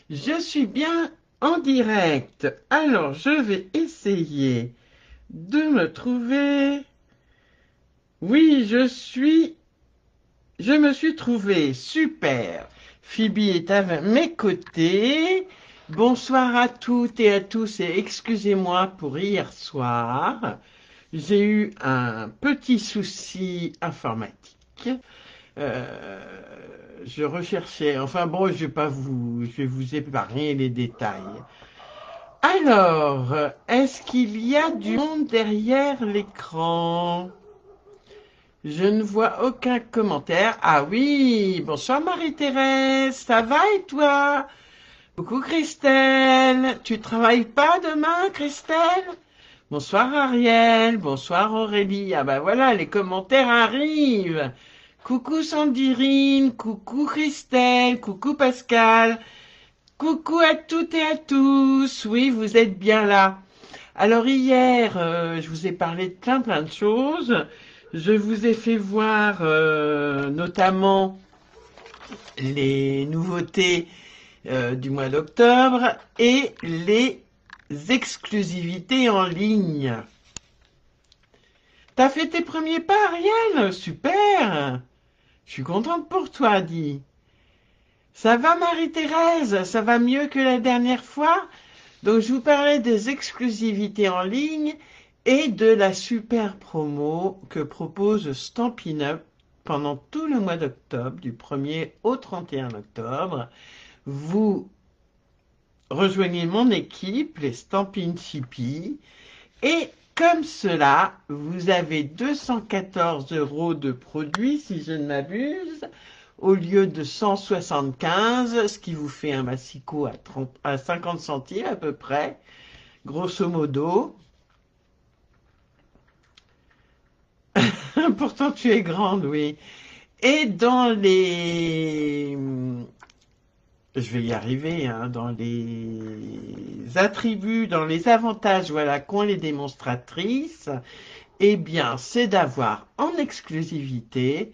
Je suis bien en direct. Alors, je vais essayer de me trouver. Oui, je me suis trouvé. Super. Phoebe est à mes côtés. Bonsoir à toutes et à tous et excusez-moi pour hier soir. J'ai eu un petit souci informatique. Euh, je recherchais, enfin bon, je vais vous épargner les détails. Alors, est-ce qu'il y a du monde derrière l'écran? Je ne vois aucun commentaire. Ah oui, bonsoir Marie-Thérèse, ça va et toi? Coucou Christelle, tu travailles pas demain Christelle? Bonsoir Ariel, bonsoir Aurélie. Ah ben voilà, les commentaires arrivent. Coucou Sandirine, coucou Christelle, coucou Pascal, coucou à toutes et à tous. Oui, vous êtes bien là. Alors hier, je vous ai parlé de plein de choses. Je vous ai fait voir notamment les nouveautés du mois d'octobre et les exclusivités en ligne. T'as fait tes premiers pas, Ariel? Super! Je suis contente pour toi, dis. Ça va, Marie-Thérèse? Ça va mieux que la dernière fois? Donc, je vous parlais des exclusivités en ligne et de la super promo que propose Stampin' Up pendant tout le mois d'octobre, du 1er au 31 octobre. Vous rejoignez mon équipe, les Stampin' Chippy, et comme cela, vous avez 214 € de produits, si je ne m'abuse, au lieu de 175, ce qui vous fait un massicot à 50 centimes à peu près, grosso modo. Pourtant, tu es grande, oui. Et dans les... Je vais y arriver, hein, dans les attributs, dans les avantages, voilà, qu'ont les démonstratrices, eh bien, c'est d'avoir en exclusivité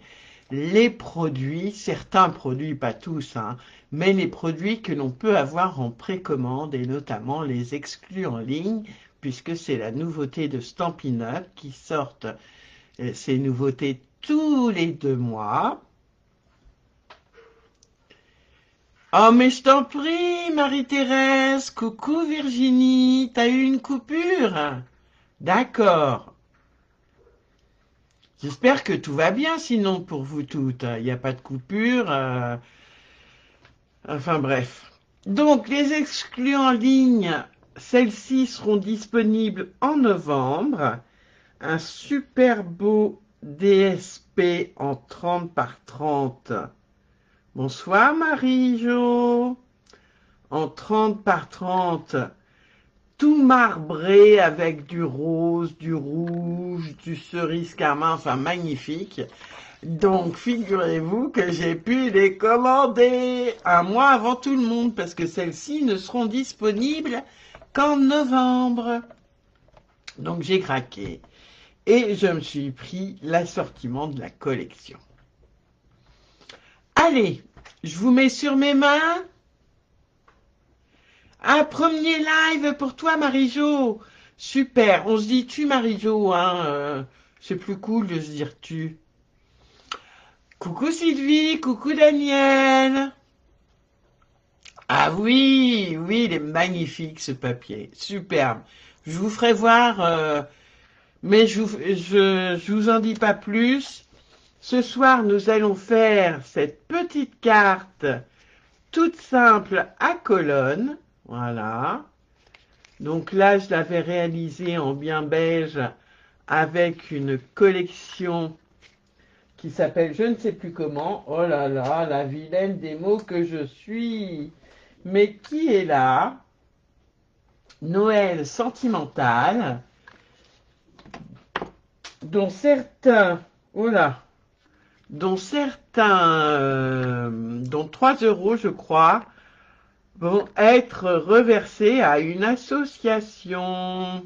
les produits, certains produits, pas tous, hein, mais les produits que l'on peut avoir en précommande et notamment les exclus en ligne, puisque c'est la nouveauté de Stampin' Up qui sortent ces nouveautés tous les 2 mois. Oh, mais je t'en prie, Marie-Thérèse, coucou Virginie, t'as eu une coupure? D'accord. J'espère que tout va bien sinon pour vous toutes. Il n'y a pas de coupure. Enfin bref. Donc les exclus en ligne, celles-ci seront disponibles en novembre. Un super beau DSP en 30 par 30. Bonsoir Marie-Jo. En 30 par 30. Tout marbré avec du rose, du rouge, du cerise carmin, enfin magnifique. Donc, figurez-vous que j'ai pu les commander un mois avant tout le monde parce que celles-ci ne seront disponibles qu'en novembre. Donc, j'ai craqué et je me suis pris l'assortiment de la collection. Allez, je vous mets sur mes mains. Un premier live pour toi, Marie-Jo. Super, on se dit tu, Marie-Jo, hein. C'est plus cool de se dire tu. Coucou Sylvie, coucou Daniel. Ah oui, oui, il est magnifique ce papier, superbe. Je vous ferai voir, mais je vous en dis pas plus. Ce soir, nous allons faire cette petite carte toute simple à colonne. Voilà. Donc là, je l'avais réalisée en bien beige avec une collection qui s'appelle je ne sais plus comment. Oh là là, la vilaine des mots que je suis. Mais qui est là? Noël sentimental, dont certains, oh là, dont 3 € je crois, vont être reversés à une association.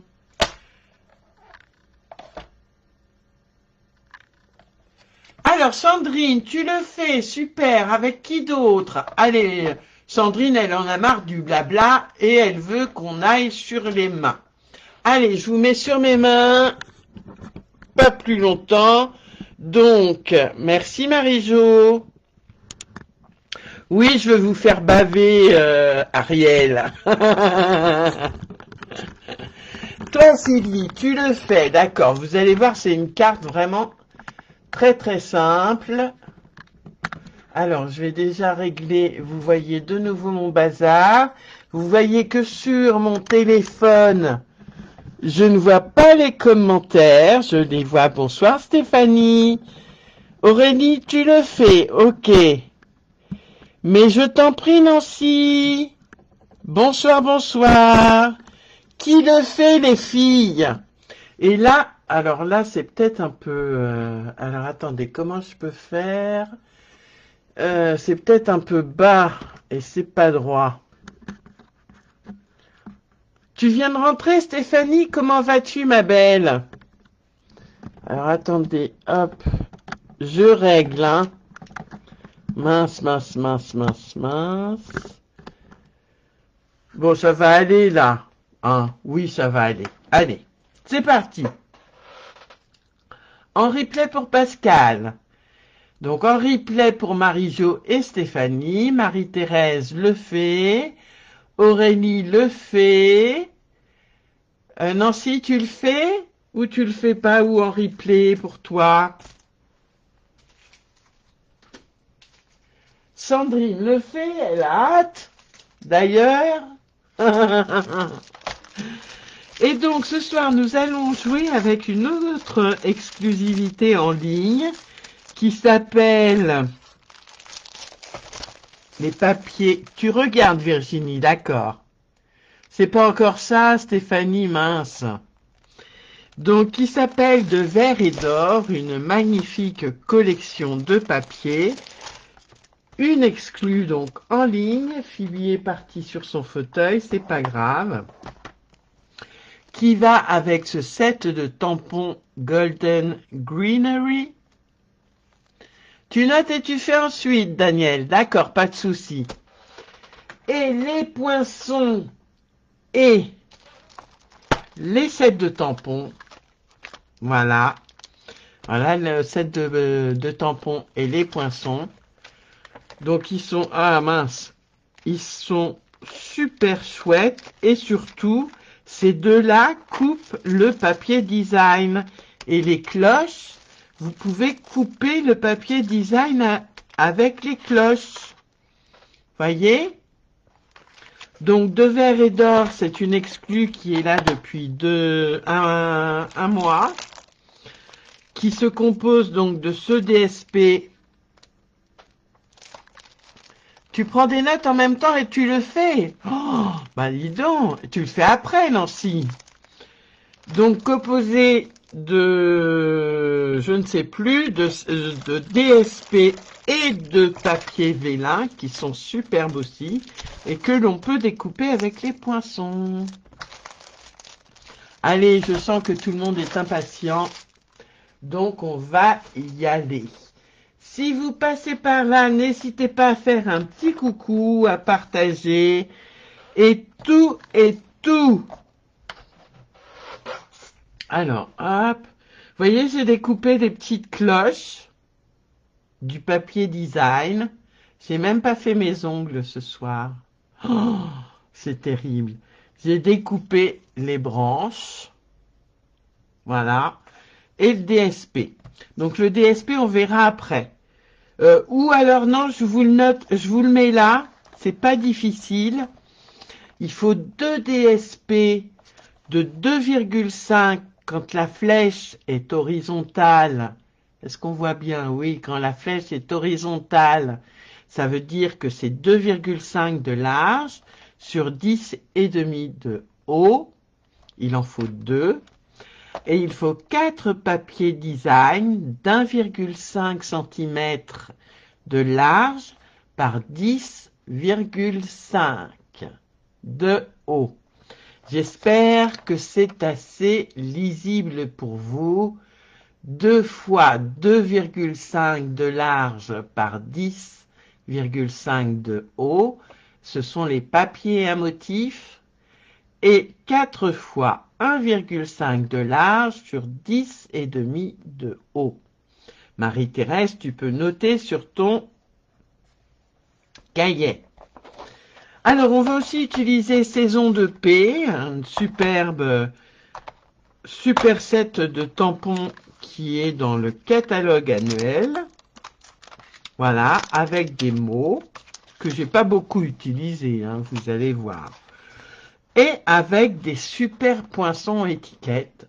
Alors Sandrine, tu le fais, super, avec qui d'autre? Allez, Sandrine, elle en a marre du blabla et elle veut qu'on aille sur les mains. Allez, je vous mets sur mes mains, pas plus longtemps. Donc, merci Marie-Jo. Oui, je veux vous faire baver, Ariel. Toi, Sylvie, tu le fais, d'accord. Vous allez voir, c'est une carte vraiment très très simple. Alors, je vais déjà régler, vous voyez de nouveau mon bazar. Vous voyez que sur mon téléphone, je ne vois pas les commentaires, je les vois. Bonsoir Stéphanie. Aurélie, tu le fais, ok. Mais je t'en prie Nancy. Bonsoir, bonsoir. Qui le fait les filles? Et là, alors là c'est peut-être un peu... alors attendez, comment je peux faire? C'est peut-être un peu bas et c'est pas droit. Tu viens de rentrer Stéphanie? Comment vas-tu ma belle? Alors attendez, hop, je règle, hein. Mince, mince, mince, mince, mince. Bon, ça va aller là. Hein? Oui, ça va aller. Allez, c'est parti. En replay pour Pascal. Donc en replay pour Marie-Jo et Stéphanie. Marie-Thérèse le fait. Aurélie le fait. Nancy, tu le fais? Ou tu le fais pas? Ou en replay pour toi? Sandrine le fait, elle a hâte. D'ailleurs. Et donc ce soir, nous allons jouer avec une autre exclusivité en ligne qui s'appelle les papiers. Tu regardes Virginie, d'accord. C'est pas encore ça, Stéphanie, mince. Donc qui s'appelle De verre et d'or, une magnifique collection de papiers. Une exclue donc en ligne, Phoebe est partie sur son fauteuil, c'est pas grave. Qui va avec ce set de tampons Golden Greenery. Tu notes et tu fais ensuite, Daniel. D'accord, pas de souci. Et les poinçons et les sets de tampons. Voilà. Voilà le set de tampons et les poinçons. Donc ils sont, ah mince, ils sont super chouettes et surtout, ces deux-là coupent le papier design. Et les cloches, vous pouvez couper le papier design avec les cloches. Voyez? Donc De verre et d'or, c'est une exclue qui est là depuis un mois, qui se compose donc de ce DSP. Tu prends des notes en même temps et tu le fais. Oh, bah dis donc, tu le fais après, Nancy. Donc composé de, je ne sais plus, de DSP et de papier vélin qui sont superbes aussi et que l'on peut découper avec les poinçons. Allez, je sens que tout le monde est impatient, donc on va y aller. Si vous passez par là, n'hésitez pas à faire un petit coucou, à partager et tout et tout. Alors, hop. Vous voyez, j'ai découpé des petites cloches du papier design. J'ai même pas fait mes ongles ce soir. Oh, c'est terrible. J'ai découpé les branches. Voilà. Et le DSP. Donc le DSP, on verra après. Ou alors non, je vous le note, je vous le mets là. C'est pas difficile. Il faut 2 DSP de 2,5 quand la flèche est horizontale. Est-ce qu'on voit bien? Oui, quand la flèche est horizontale, ça veut dire que c'est 2,5 de large sur 10,5 de haut. Il en faut 2. Et il faut 4 papiers design d'1,5 cm de large par 10,5 de haut. J'espère que c'est assez lisible pour vous. 2 fois 2,5 de large par 10,5 de haut, ce sont les papiers à motif, et 4 fois 1,5 de large sur 10,5 de haut. Marie-Thérèse, tu peux noter sur ton cahier. Alors, on va aussi utiliser Saison de paix, un super set de tampons qui est dans le catalogue annuel. Voilà, avec des mots que j'ai pas beaucoup utilisés, hein, vous allez voir. Et avec des super poinçons étiquettes.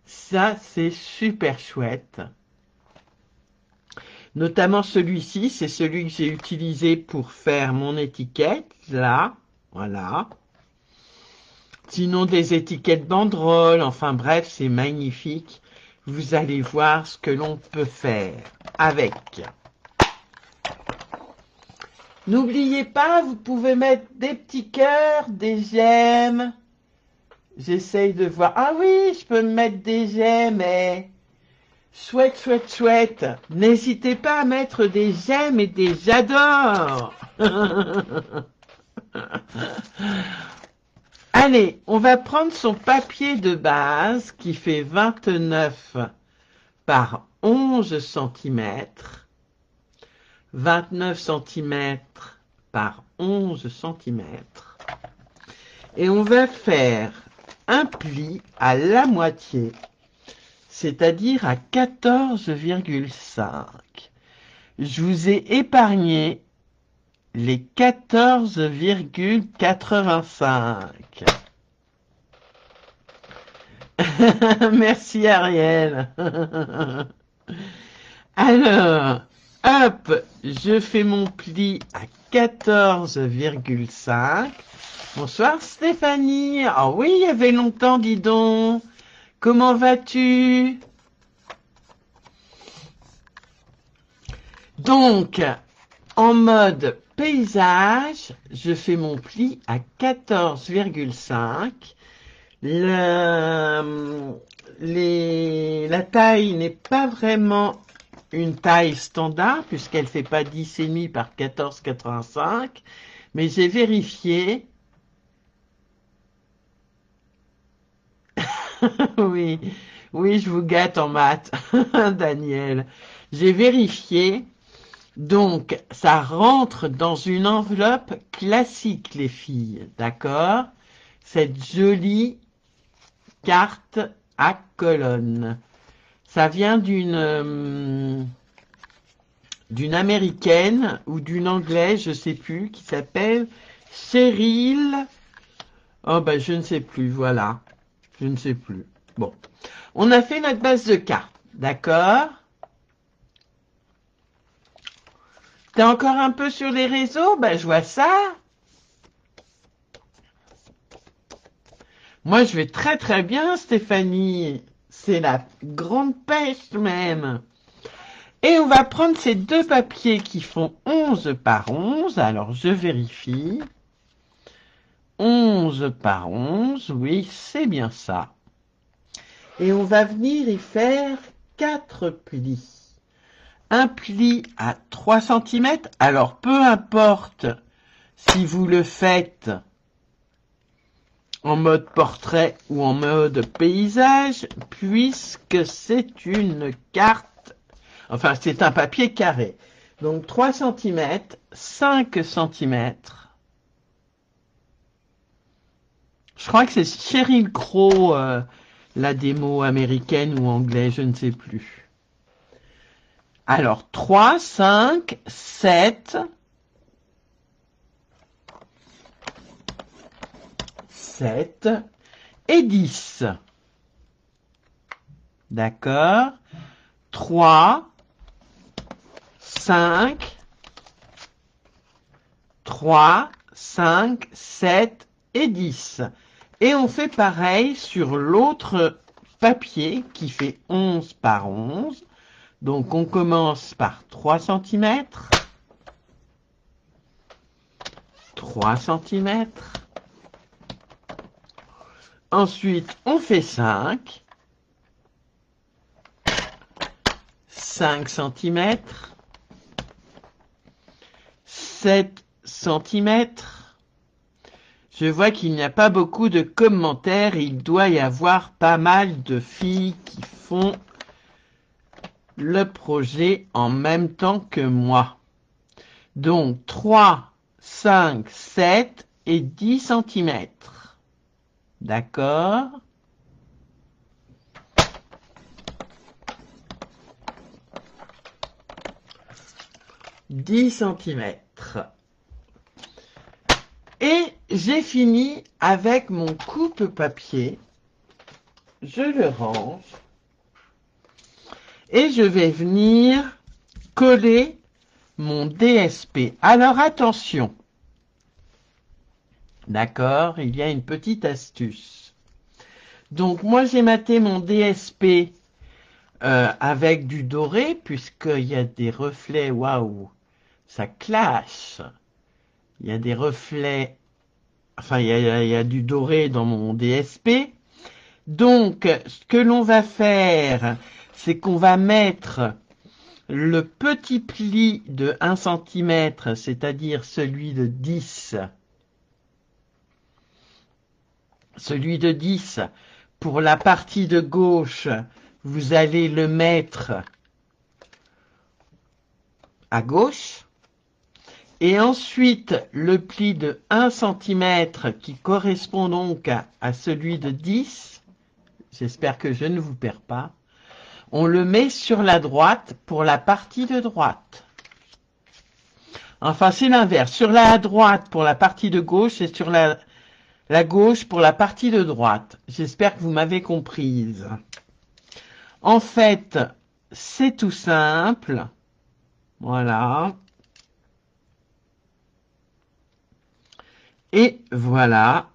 Ça, c'est super chouette. Notamment celui-ci, c'est celui que j'ai utilisé pour faire mon étiquette, là, voilà. Sinon, des étiquettes banderoles, enfin bref, c'est magnifique. Vous allez voir ce que l'on peut faire avec. N'oubliez pas, vous pouvez mettre des petits cœurs, des j'aime. J'essaye de voir. Ah oui, je peux me mettre des j'aime, et... Chouette, chouette, chouette. N'hésitez pas à mettre des j'aime et des j'adore. Allez, on va prendre son papier de base qui fait 29 par 11 cm. 29 cm par 11 cm. Et on va faire un pli à la moitié, c'est-à-dire à 14,5. Je vous ai épargné les 14,85. Merci Ariel. Alors, hop, je fais mon pli à 14,5. Bonsoir Stéphanie. Ah oui, il y avait longtemps, dis donc. Comment vas-tu? Donc, en mode paysage, je fais mon pli à 14,5. La taille n'est pas vraiment une taille standard puisqu'elle fait pas 10,5 par 14,85, mais j'ai vérifié. Oui, oui, je vous gâte en maths, Daniel. J'ai vérifié. Donc, ça rentre dans une enveloppe classique, les filles, d'accord? Cette jolie carte à colonne. Ça vient d'une américaine ou d'une anglaise, je sais plus, qui s'appelle Cheryl. Oh ben je ne sais plus, voilà. Je ne sais plus. Bon. On a fait notre base de cartes, d'accord? T'es encore un peu sur les réseaux? Ben je vois ça. Moi je vais très très bien, Stéphanie. C'est la grande pêche même. Et on va prendre ces deux papiers qui font 11 par 11. Alors, je vérifie. 11 par 11, oui, c'est bien ça. Et on va venir y faire 4 plis. Un pli à 3 cm. Alors, peu importe si vous le faites en mode portrait ou en mode paysage, puisque c'est une carte. Enfin, c'est un papier carré. Donc, 3 cm, 5 cm. Je crois que c'est Sheryl Crow, la démo américaine ou anglaise, je ne sais plus. Alors, 3, 5, 7, 7 et 10. D'accord? 3, 5, 3, 5, 7 et 10. Et on fait pareil sur l'autre papier qui fait 11 par 11. Donc on commence par 3 cm. 3 cm. Ensuite, on fait 5. 5 cm. 7 cm. Je vois qu'il n'y a pas beaucoup de commentaires. Il doit y avoir pas mal de filles qui font le projet en même temps que moi. Donc 3, 5, 7 et 10 centimètres. D'accord? « 10 centimètres. Et j'ai fini avec mon coupe-papier. Je le range. Et je vais venir coller mon DSP. Alors attention. D'accord, il y a une petite astuce. Donc moi j'ai maté mon DSP avec du doré, puisqu'il y a des reflets, waouh, ça clash. Il y a des reflets, enfin il y a du doré dans mon DSP. Donc ce que l'on va faire, c'est qu'on va mettre le petit pli de 1 cm, c'est-à-dire celui de 10, pour la partie de gauche, vous allez le mettre à gauche. Et ensuite, le pli de 1 cm qui correspond donc à celui de 10, j'espère que je ne vous perds pas, on le met sur la droite pour la partie de droite. Enfin, c'est l'inverse. Sur la droite pour la partie de gauche et sur la gauche pour la partie de droite. J'espère que vous m'avez comprise. En fait, c'est tout simple. Voilà. Et voilà.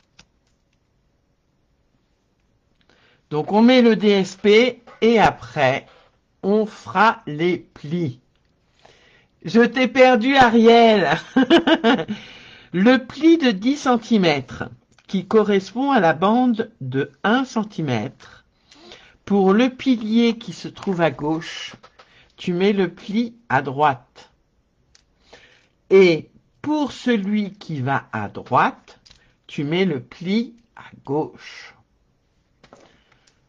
Donc on met le DSP et après, on fera les plis. Je t'ai perdu, Ariel. Le pli de 10 cm qui correspond à la bande de 1 cm. Pour le pilier qui se trouve à gauche, tu mets le pli à droite. Et pour celui qui va à droite, tu mets le pli à gauche.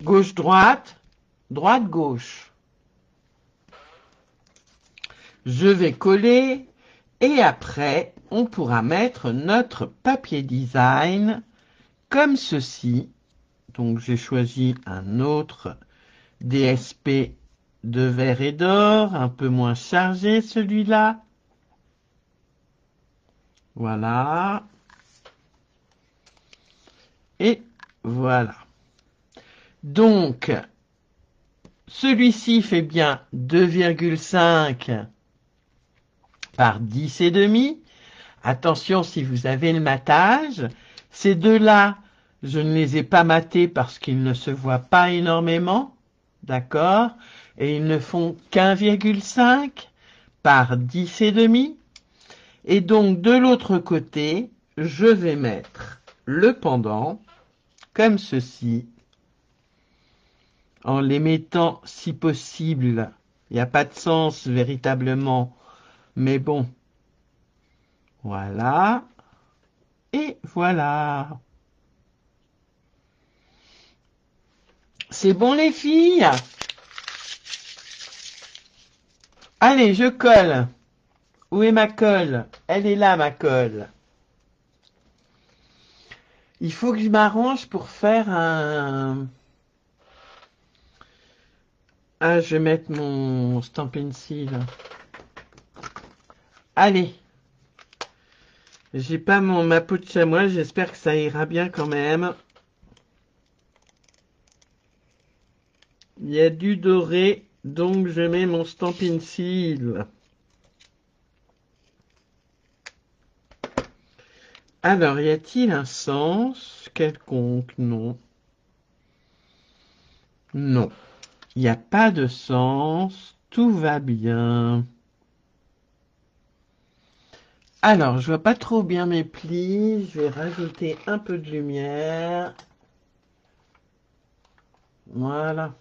Gauche-droite, droite-gauche. Je vais coller et après, on pourra mettre notre papier design comme ceci. Donc, j'ai choisi un autre DSP de verre et d'or, un peu moins chargé celui-là. Voilà. Et voilà. Donc, celui-ci fait bien 2,5 par 10 et demi. Attention si vous avez le matage. Ces deux-là, je ne les ai pas matés parce qu'ils ne se voient pas énormément. D'accord? Et ils ne font qu'1,5 par 10 et demi. Et donc, de l'autre côté, je vais mettre le pendant, comme ceci, en les mettant, si possible, il n'y a pas de sens véritablement, mais bon, voilà, et voilà. C'est bon les filles? Allez, je colle. Où est ma colle? Elle est là, ma colle. Il faut que je m'arrange pour faire un... Ah, je vais mettre mon stamp pencil. Allez. J'ai pas ma peau de chamois, j'espère que ça ira bien quand même. Il y a du doré, donc je mets mon stamp pencil. Alors, y a-t-il un sens quelconque? Non. Non. Il n'y a pas de sens. Tout va bien. Alors, je vois pas trop bien mes plis. Je vais rajouter un peu de lumière. Voilà.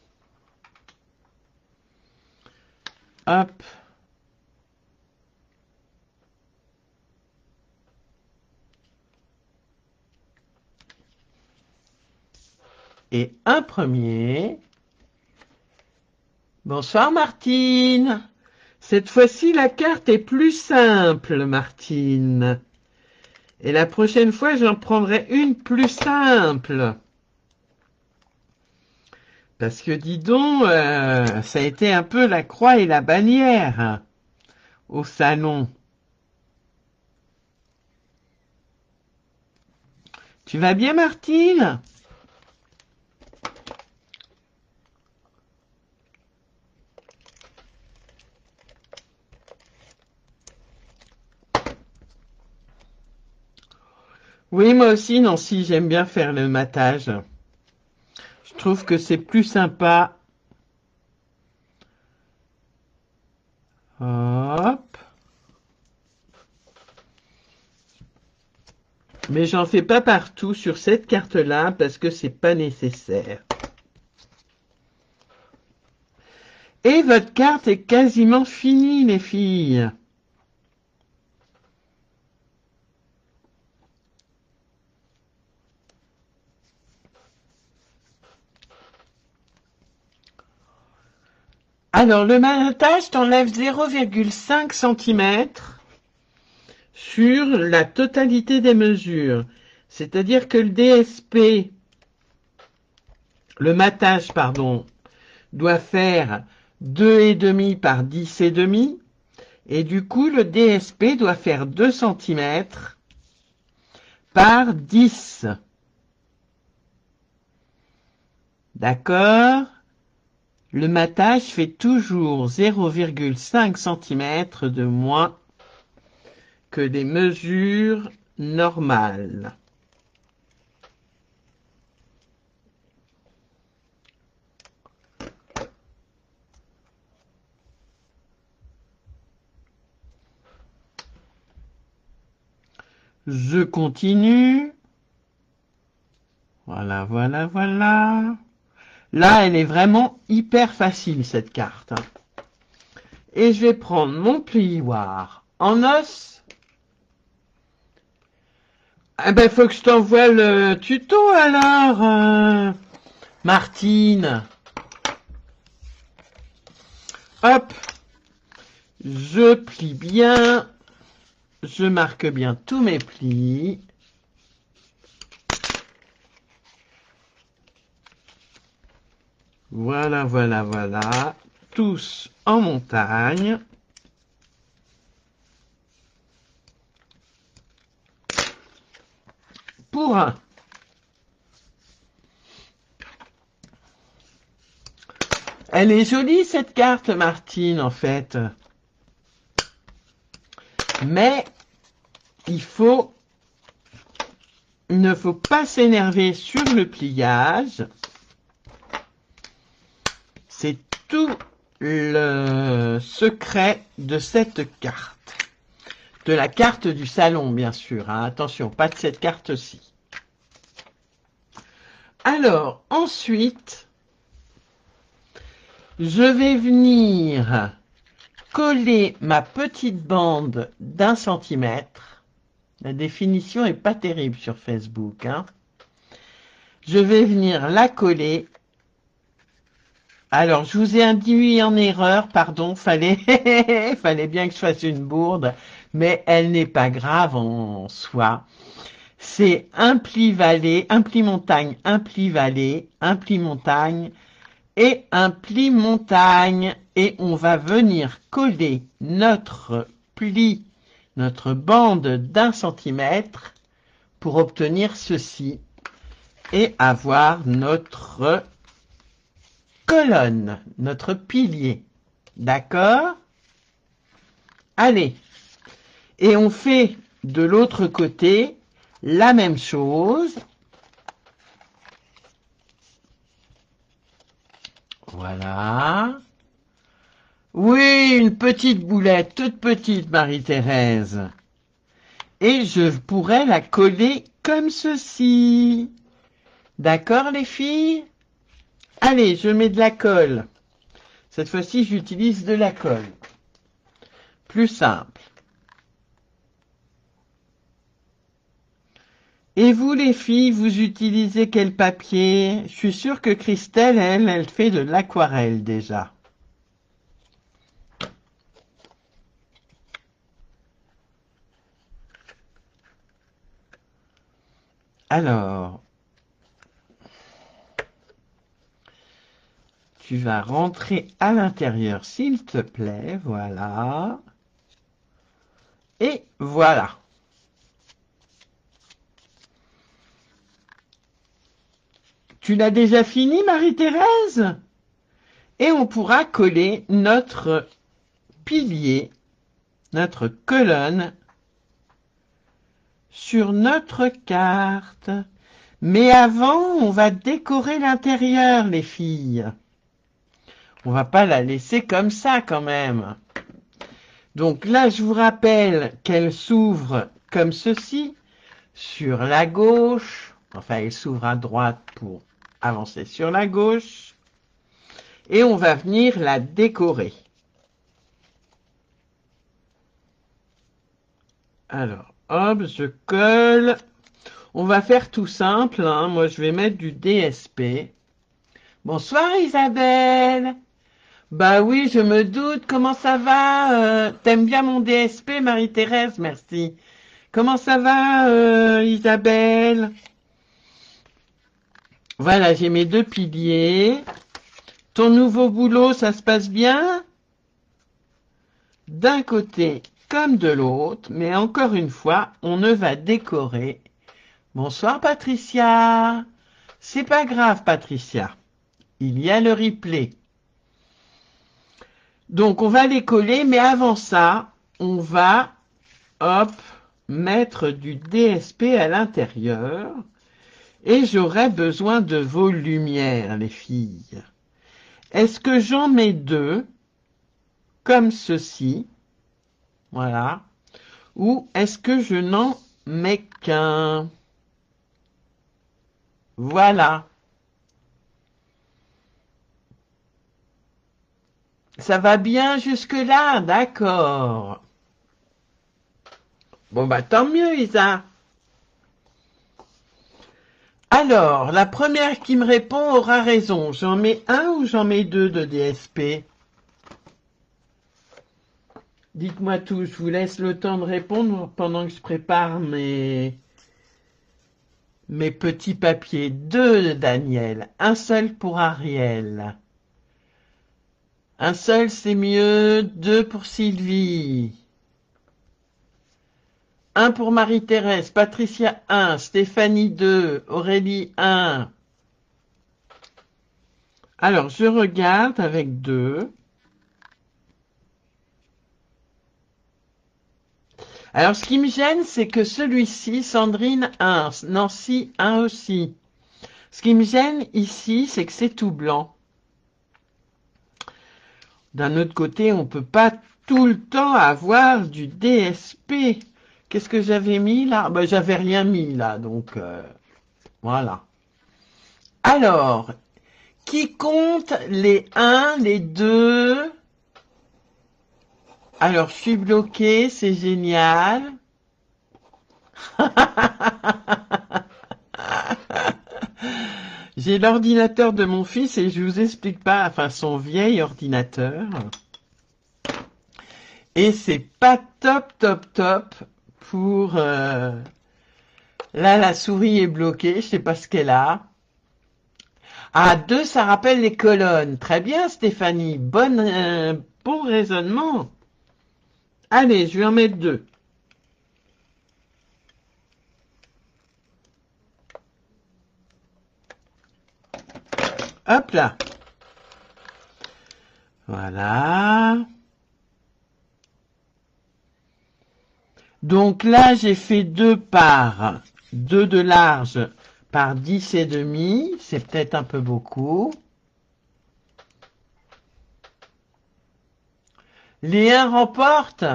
Hop. et un premier. Bonsoir Martine. Cette fois-ci, la carte est plus simple, Martine. Et la prochaine fois, j'en prendrai une plus simple. Parce que dis donc, ça a été un peu la croix et la bannière hein, au salon. Tu vas bien, Martine? Oui, moi aussi, Nancy, j'aime bien faire le matage. Je trouve que c'est plus sympa. Hop. Mais j'en fais pas partout sur cette carte-là parce que c'est pas nécessaire. Et votre carte est quasiment finie, les filles. Alors, le matage t'enlève 0,5 cm sur la totalité des mesures. C'est-à-dire que le DSP, le matage, pardon, doit faire 2,5 par 10,5. Et du coup, le DSP doit faire 2 cm par 10. D'accord? Le matage fait toujours 0,5 cm de moins que les mesures normales. Je continue. Voilà, voilà, voilà. Là, elle est vraiment hyper facile, cette carte. Et je vais prendre mon plioir en os. Eh ben, faut que je t'envoie le tuto, alors, Martine. Hop. Je plie bien. Je marque bien tous mes plis. Voilà, voilà, voilà. Tous en montagne. Pour un. Elle est jolie, cette carte, Martine, en fait. Mais il ne faut pas s'énerver sur le pliage. C'est tout le secret de cette carte. De la carte du salon, bien sûr. Hein. Attention, pas de cette carte-ci. Alors, ensuite, je vais venir coller ma petite bande d'1 centimètre. La définition est pas terrible sur Facebook. Hein. Je vais venir la coller. Alors, je vous ai induit en erreur, pardon, fallait bien que je fasse une bourde, mais elle n'est pas grave en soi. C'est un pli vallée, un pli montagne, un pli vallée, un pli montagne et un pli montagne. Et on va venir coller notre pli, notre bande d'1 centimètre pour obtenir ceci et avoir notre colonne, notre pilier. D'accord? Allez. Et on fait de l'autre côté la même chose. Voilà. Oui, une petite boulette, toute petite, Marie-Thérèse. Et je pourrais la coller comme ceci. D'accord, les filles? Allez, je mets de la colle. Cette fois-ci, j'utilise de la colle. Plus simple. Et vous les filles, vous utilisez quel papier? Je suis sûre que Christelle, elle fait de l'aquarelle déjà. Alors, tu vas rentrer à l'intérieur, s'il te plaît, voilà. Et voilà. Tu l'as déjà fini, Marie-Thérèse? Et on pourra coller notre pilier, notre colonne, sur notre carte. Mais avant, on va décorer l'intérieur, les filles. On va pas la laisser comme ça, quand même. Donc là, je vous rappelle qu'elle s'ouvre comme ceci, sur la gauche. Enfin, elle s'ouvre à droite pour avancer sur la gauche. Et on va venir la décorer. Alors, hop, je colle. On va faire tout simple, hein. Moi, je vais mettre du DSP. Bonsoir Isabelle. Bah oui, je me doute. Comment ça va? T'aimes bien mon DSP, Marie-Thérèse? Merci. Comment ça va, Isabelle? Voilà, j'ai mes 2 piliers. Ton nouveau boulot, ça se passe bien? D'un côté comme de l'autre, mais encore une fois, on ne va décorer. Bonsoir Patricia. C'est pas grave Patricia. Il y a le replay. Donc on va les coller, mais avant ça, on va, hop, mettre du DSP à l'intérieur. Et j'aurai besoin de vos lumières, les filles. Est-ce que j'en mets 2, comme ceci, voilà, ou est-ce que je n'en mets qu'un? Voilà. Ça va bien jusque-là, d'accord. Bon, bah tant mieux, Isa. Alors, la première qui me répond aura raison. J'en mets 1 ou j'en mets 2 de DSP? Dites-moi tout, je vous laisse le temps de répondre pendant que je prépare mes petits papiers. 2 de Daniel, un seul pour Ariel. Un seul, c'est mieux. 2 pour Sylvie. 1 pour Marie-Thérèse. Patricia 1. Stéphanie 2. Aurélie 1. Alors, je regarde avec 2. Alors, ce qui me gêne, c'est que celui-ci, Sandrine 1. Nancy 1 aussi. Ce qui me gêne ici, c'est que c'est tout blanc. D'un autre côté, on ne peut pas tout le temps avoir du DSP. Qu'est-ce que j'avais mis là? Ben, j'avais rien mis là, donc voilà. Alors, qui compte les 1, les 2? Alors, je suis bloqué, c'est génial. J'ai l'ordinateur de mon fils et je vous explique pas, enfin son vieil ordinateur. Et c'est pas top, top, top pour... Là, la souris est bloquée, je sais pas ce qu'elle a. Ah, 2, ça rappelle les colonnes. Très bien, Stéphanie. Bon raisonnement. Allez, je vais en mettre 2. Hop là. Voilà. Donc là, j'ai fait 2 par 2 de large par 10 et demi. C'est peut-être un peu beaucoup. Les 1 remportent.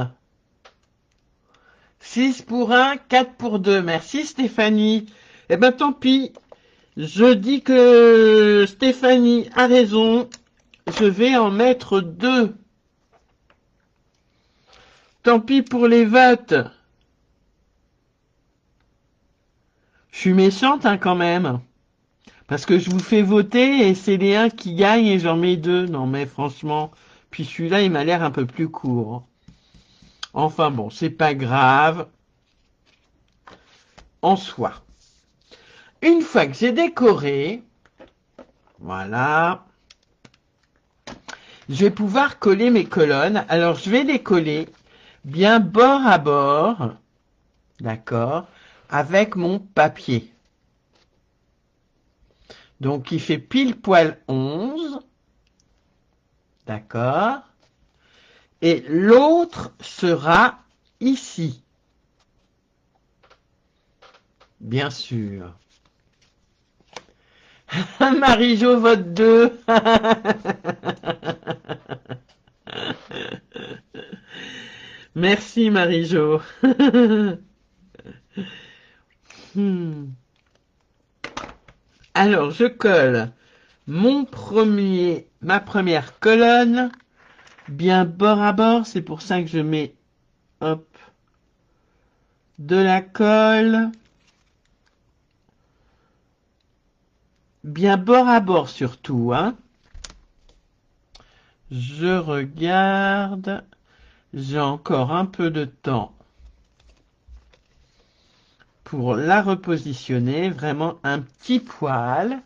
6 pour 1, 4 pour 2. Merci Stéphanie. Eh ben tant pis. Je dis que Stéphanie a raison. Je vais en mettre 2. Tant pis pour les votes. Je suis méchante hein, quand même. Parce que je vous fais voter et c'est les 1 qui gagnent et j'en mets 2. Non mais franchement. Puis celui-là, il m'a l'air un peu plus court. Enfin bon, c'est pas grave. En soi. Une fois que j'ai décoré, voilà, je vais pouvoir coller mes colonnes. Alors je vais les coller bien bord à bord, d'accord, avec mon papier. Donc il fait pile poil 11, d'accord, et l'autre sera ici, bien sûr. Marie-Jo vote 2. Merci Marie-Jo. Alors je colle ma première colonne bien bord à bord. C'est pour ça que je mets hop de la colle bien bord à bord surtout, hein. Je regarde, j'ai encore un peu de temps pour la repositionner, vraiment un petit poil.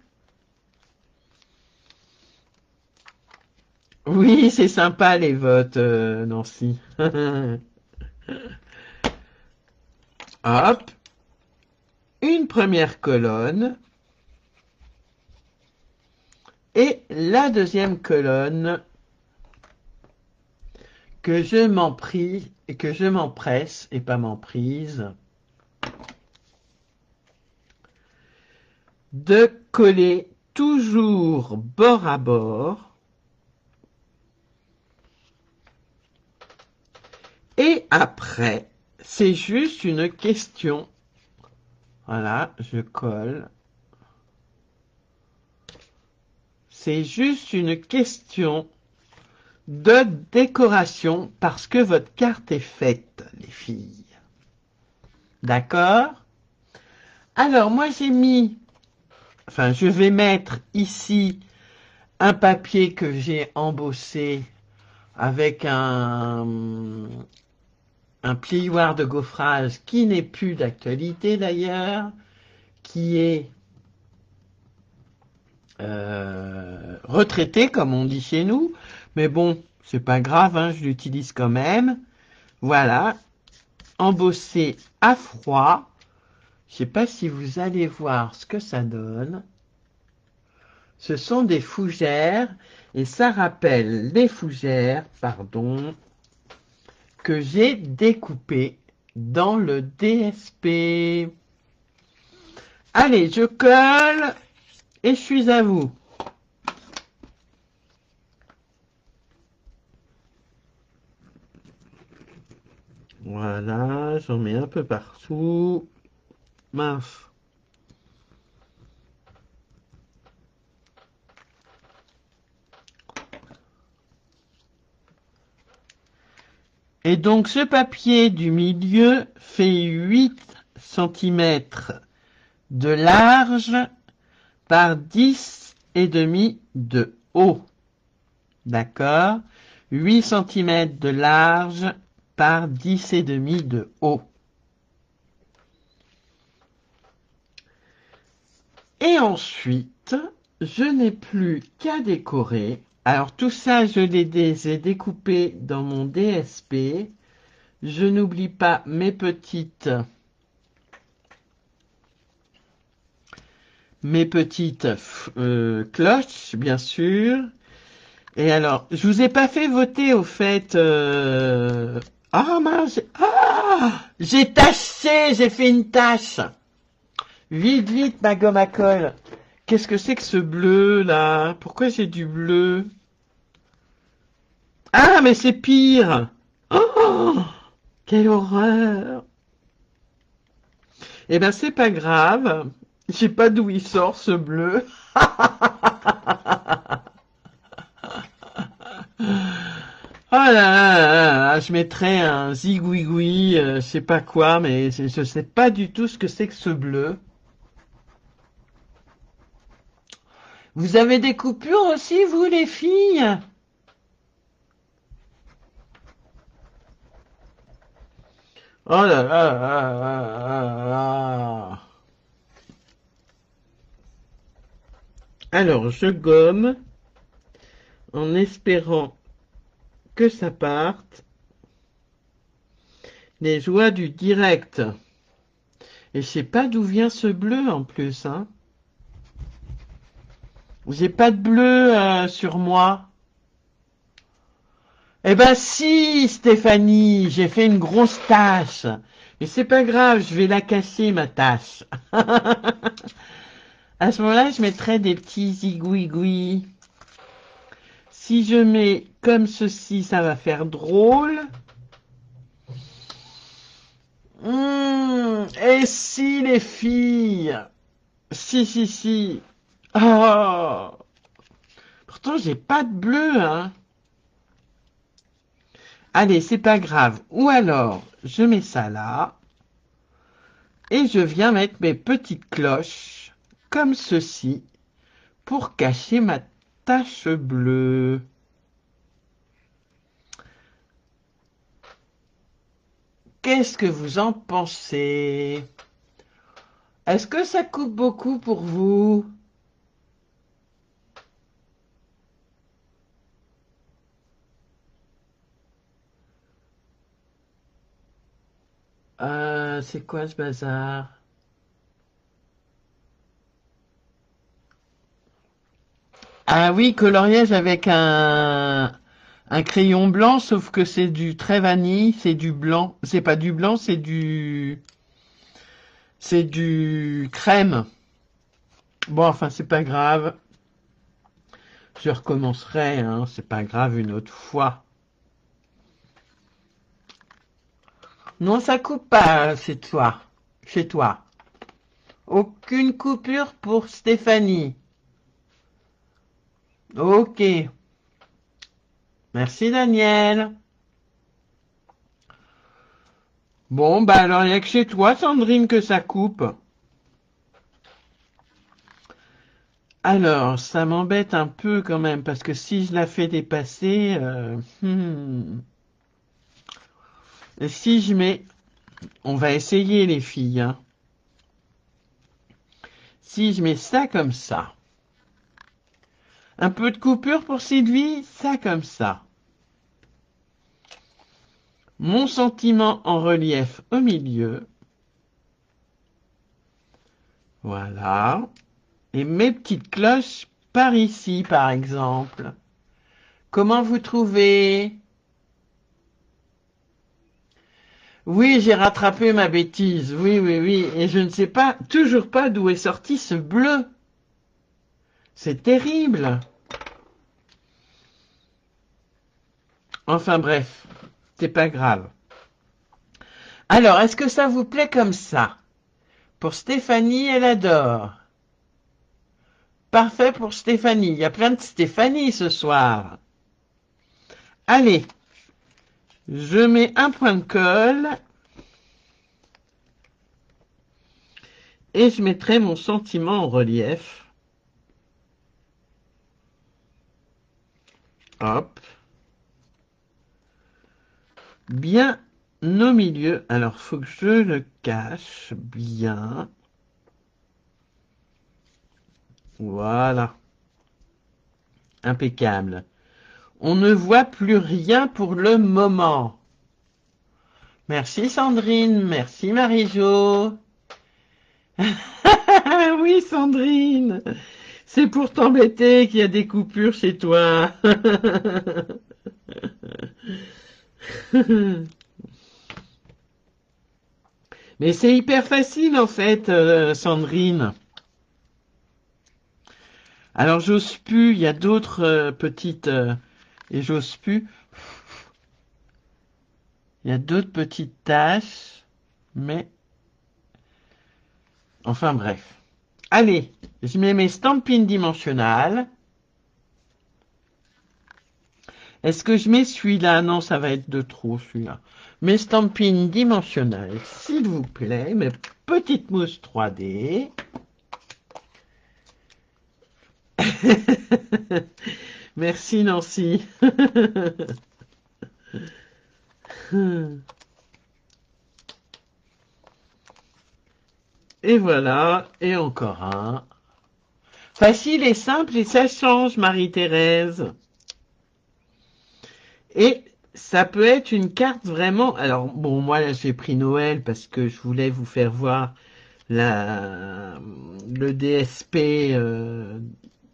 Oui, c'est sympa les votes, Nancy. Hop, une première colonne et la deuxième colonne que je m'empresse et pas m'emprise de coller toujours bord à bord. Et après, c'est juste une question. Voilà, je colle. C'est juste une question de décoration parce que votre carte est faite, les filles. D'accord? Alors, moi, je vais mettre ici un papier que j'ai embossé avec un plioir de gaufrage qui n'est plus d'actualité d'ailleurs, qui est retraité comme on dit chez nous, mais bon, c'est pas grave, hein, je l'utilise quand même. Voilà, embossé à froid. Je sais pas si vous allez voir ce que ça donne. Ce sont des fougères et ça rappelle les fougères, pardon, que j'ai découpées dans le DSP. Allez, je colle et je suis à vous. Voilà, j'en mets un peu partout. Mince. Et donc ce papier du milieu fait 8 cm de large par 10 et demi de haut. D'accord? 8 cm de large par 10 et demi de haut. Et ensuite, je n'ai plus qu'à décorer. Alors tout ça, je les ai découpés dans mon DSP. Je n'oublie pas mes petites cloches, bien sûr. Et alors, je vous ai pas fait voter au fait. Ah mince, j'ai taché, j'ai fait une tache. Vite, vite, ma gomme à colle. Qu'est-ce que c'est que ce bleu là? Pourquoi j'ai du bleu? Ah, mais c'est pire. Oh, quelle horreur. Eh ben, c'est pas grave. Je sais pas d'où il sort ce bleu. Oh là là là là, je mettrais un zigouigoui, je sais pas quoi, mais je sais pas du tout ce que c'est que ce bleu. Vous avez des coupures aussi, vous, les filles? Oh là là là là là. Alors, je gomme en espérant que ça parte. Les joies du direct. Et je sais pas d'où vient ce bleu en plus, hein. J'ai pas de bleu sur moi. Eh ben si, Stéphanie, j'ai fait une grosse tache. Mais c'est pas grave, je vais la cacher, ma tache. À ce moment-là, je mettrai des petits zigouigouis. Si je mets comme ceci, ça va faire drôle. Et si, les filles? Si, si, si. Oh. Pourtant, j'ai pas de bleu, hein. Allez, c'est pas grave. Ou alors, je mets ça là. Et je viens mettre mes petites cloches, comme ceci, pour cacher ma tache bleue. Qu'est-ce que vous en pensez? Est-ce que ça coupe beaucoup pour vous? C'est quoi ce bazar? Ah oui, coloriage avec un crayon blanc, sauf que c'est du trait vanille, c'est du blanc. C'est pas du blanc, c'est du crème. Bon, enfin, c'est pas grave. Je recommencerai, hein, c'est pas grave une autre fois. Non, ça coupe pas, c'est toi. Chez toi. Aucune coupure pour Stéphanie. Ok. Merci Daniel. Bon, bah alors il n'y a que chez toi, Sandrine, que ça coupe. Alors, ça m'embête un peu quand même, parce que si je la fais dépasser, et si je mets, on va essayer les filles, hein. Si je mets ça comme ça, un peu de coupure pour Sylvie, ça comme ça. Mon sentiment en relief au milieu. Voilà. Et mes petites cloches par ici, par exemple. Comment vous trouvez? Oui, j'ai rattrapé ma bêtise. Oui, oui, oui. Et je ne sais pas, toujours pas d'où est sorti ce bleu. C'est terrible. Enfin bref, c'est pas grave. Alors, est-ce que ça vous plaît comme ça? Pour Stéphanie, elle adore. Parfait pour Stéphanie. Il y a plein de Stéphanie ce soir. Allez, je mets un point de colle et je mettrai mon sentiment en relief. Hop. Bien au milieu. Alors, faut que je le cache bien. Voilà. Impeccable. On ne voit plus rien pour le moment. Merci Sandrine, merci Marie-Jo. Oui Sandrine, c'est pour t'embêter qu'il y a des coupures chez toi. Mais c'est hyper facile en fait, Sandrine. Alors j'ose plus, il y a d'autres petites... et j'ose plus. Il y a d'autres petites tâches, mais... Enfin bref. Allez, je mets mes stampines dimensionnales. Est-ce que je mets celui-là? Non, ça va être de trop celui-là. Mes stampines dimensionnelles, s'il vous plaît, mes petites mousses 3D. Merci Nancy. Et voilà, et encore un. Facile et simple et ça change, Marie-Thérèse. Et ça peut être une carte vraiment... Alors, bon, moi, là, j'ai pris Noël parce que je voulais vous faire voir le DSP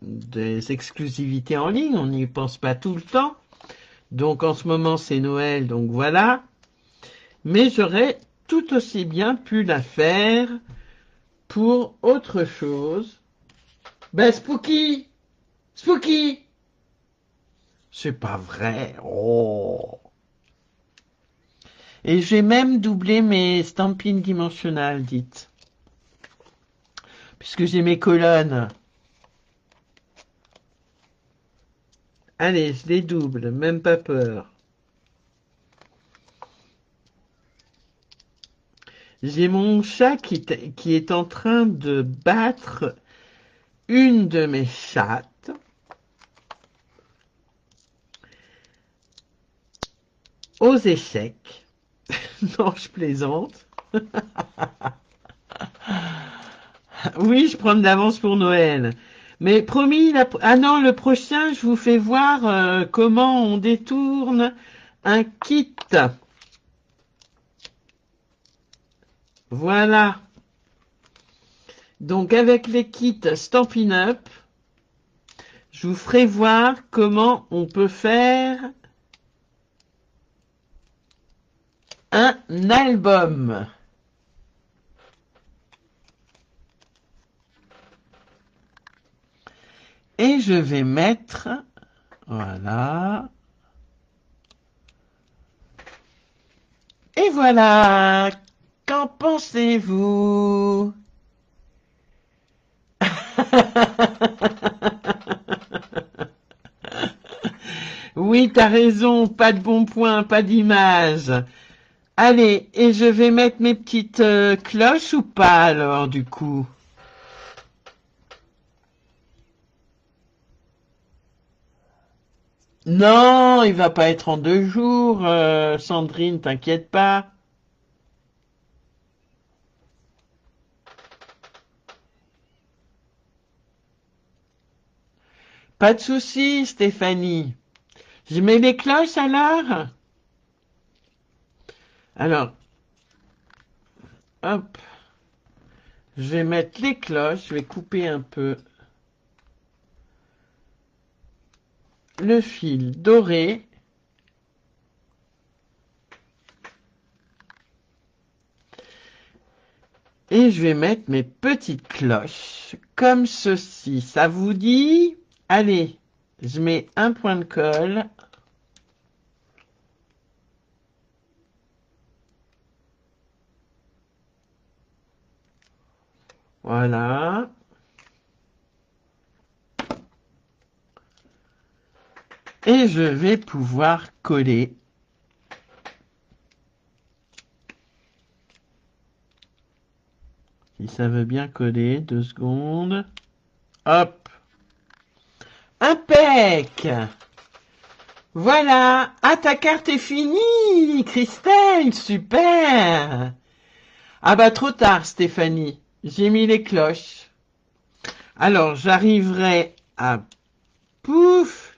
des exclusivités en ligne. On n'y pense pas tout le temps. Donc, en ce moment, c'est Noël, donc voilà. Mais j'aurais tout aussi bien pu la faire pour autre chose. Ben, Spooky! Spooky! C'est pas vrai. Oh! Et j'ai même doublé mes stampines dimensionnelles, dites. Puisque j'ai mes colonnes. Allez, je les double, même pas peur. J'ai mon chat qui est en train de battre une de mes chattes. Aux échecs. Non, je plaisante. Oui, je prends de l'avance pour Noël. Mais promis, ah non, le prochain, je vous fais voir comment on détourne un kit. Voilà. Donc avec les kits Stampin' Up, je vous ferai voir comment on peut faire un album. Et je vais mettre, voilà. Et voilà. Qu'en pensez-vous? Oui, t'as raison, pas de bon point, pas d'image. Allez, et je vais mettre mes petites cloches ou pas alors du coup? Non, il va pas être en 2 jours, Sandrine, t'inquiète pas. Pas de souci, Stéphanie. Je mets les cloches alors? Alors, hop, je vais mettre les cloches, je vais couper un peu le fil doré. Et je vais mettre mes petites cloches comme ceci. Ça vous dit? Allez, je mets un point de colle. Voilà. Et je vais pouvoir coller. Si ça veut bien coller, 2 secondes. Hop. Impec. Voilà. Ah, ta carte est finie, Christelle. Super. Ah bah trop tard, Stéphanie. J'ai mis les cloches. Alors, j'arriverai à pouf,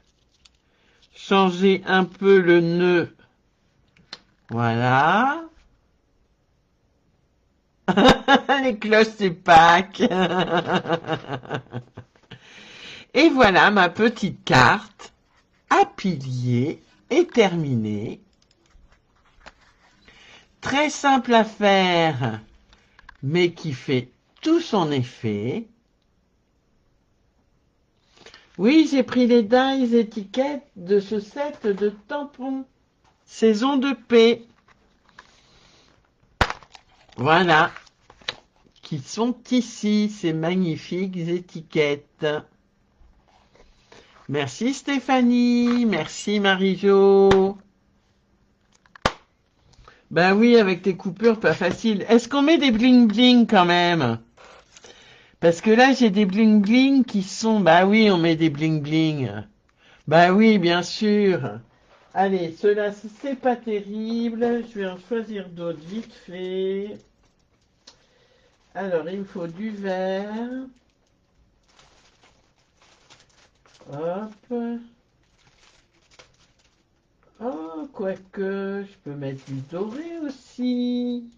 changer un peu le nœud. Voilà. Les cloches, c'est Pâques. Et voilà, ma petite carte à pilier est terminée. Très simple à faire, mais qui fait tout son effet. Oui, j'ai pris les dies étiquettes de ce set de tampons. Saison de paix. Voilà. Qui sont ici, ces magnifiques étiquettes. Merci Stéphanie. Merci Marie-Jo. Ben oui, avec tes coupures, pas facile. Est-ce qu'on met des bling bling quand même? Parce que là, j'ai des bling bling qui sont... Bah oui, on met des bling bling. Bah oui, bien sûr. Allez, ceux-là, c'est pas terrible. Je vais en choisir d'autres vite fait. Alors, il me faut du vert. Hop. Oh, quoique, je peux mettre du doré aussi.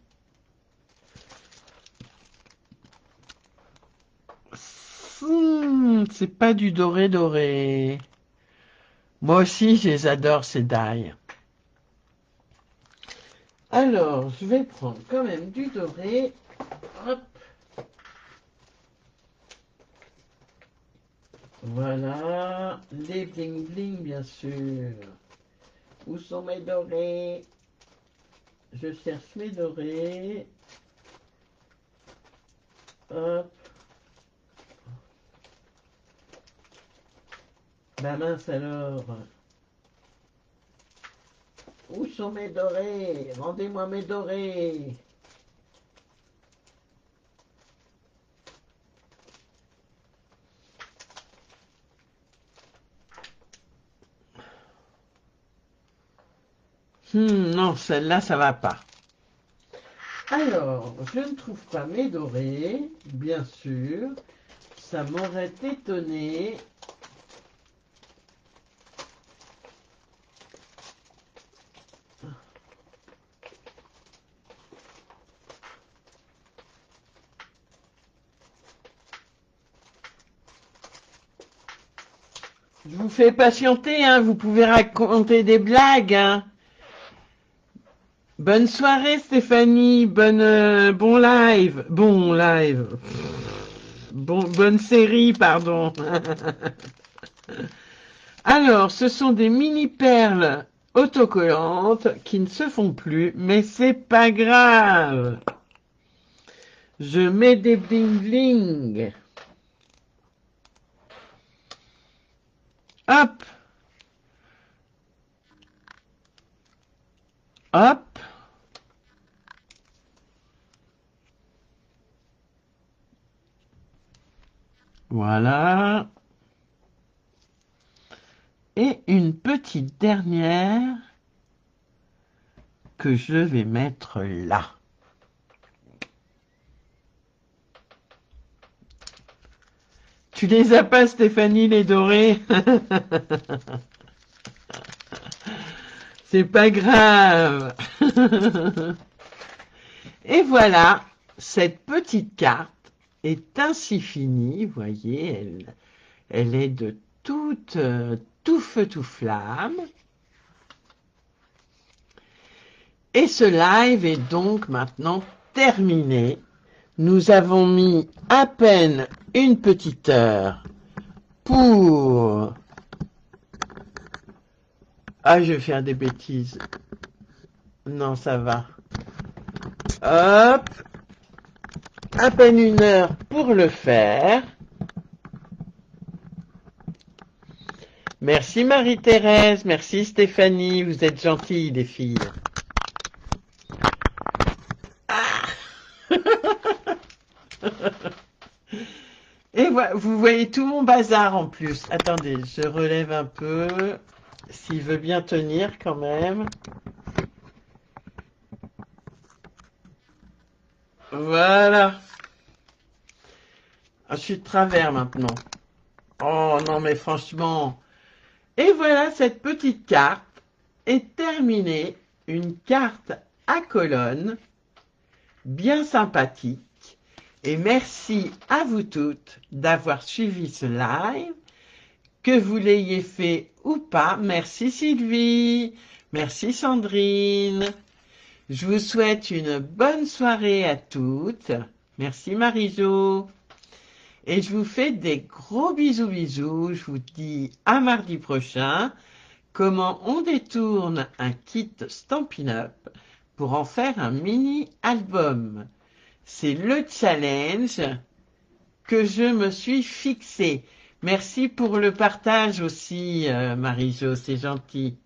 C'est pas du doré doré. Moi aussi, je les adore, ces die. Alors, je vais prendre quand même du doré. Hop. Voilà. Les bling bling, bien sûr. Où sont mes dorés? Je cherche mes dorés. Hop. Bah mince alors. Où sont mes dorés? Rendez-moi mes dorés. Non, celle-là, ça va pas. Alors, je ne trouve pas mes dorés, bien sûr. Ça m'aurait étonné. Je vous fais patienter, hein, vous pouvez raconter des blagues, hein. Bonne soirée Stéphanie, bon live, bonne série, pardon. Alors, ce sont des mini perles autocollantes qui ne se font plus, mais c'est pas grave. Je mets des bling bling. Hop. Hop. Voilà. Et une petite dernière que je vais mettre là. Tu les as pas, Stéphanie, les dorés? C'est pas grave. Et voilà, cette petite carte est ainsi finie. Vous voyez, elle est de tout feu, tout flamme. Et ce live est donc maintenant terminé. Nous avons mis à peine une petite heure pour... Ah, je vais faire des bêtises. Non, ça va. Hop. À peine une heure pour le faire. Merci Marie-Thérèse, merci Stéphanie, vous êtes gentilles les filles. Ah. Et voilà, vous voyez tout mon bazar en plus. Attendez, je relève un peu, s'il veut bien tenir quand même. Voilà. Ah, je suis de travers maintenant. Oh non mais franchement. Et voilà, cette petite carte est terminée. Une carte à colonne, bien sympathique. Et merci à vous toutes d'avoir suivi ce live. Que vous l'ayez fait ou pas. Merci Sylvie. Merci Sandrine. Je vous souhaite une bonne soirée à toutes. Merci Marie-Jo. Et je vous fais des gros bisous bisous. Je vous dis à mardi prochain. Comment on détourne un kit Stampin' Up pour en faire un mini album. C'est le challenge que je me suis fixé. Merci pour le partage aussi, Marie-Jo, c'est gentil.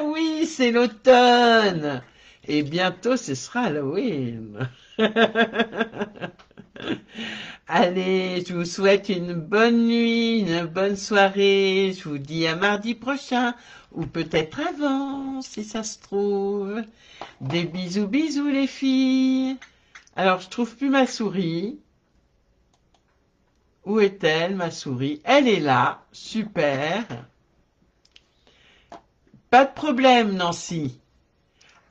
Oui, c'est l'automne. Et bientôt, ce sera Halloween. Allez, je vous souhaite une bonne nuit, une bonne soirée. Je vous dis à mardi prochain, ou peut-être avant, si ça se trouve. Des bisous, bisous les filles. Alors, je trouve plus ma souris. Où est-elle, ma souris? Elle est là, super. Pas de problème, Nancy.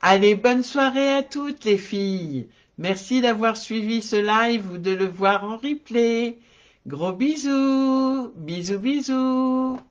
Allez, bonne soirée à toutes les filles. Merci d'avoir suivi ce live ou de le voir en replay. Gros bisous, bisous, bisous.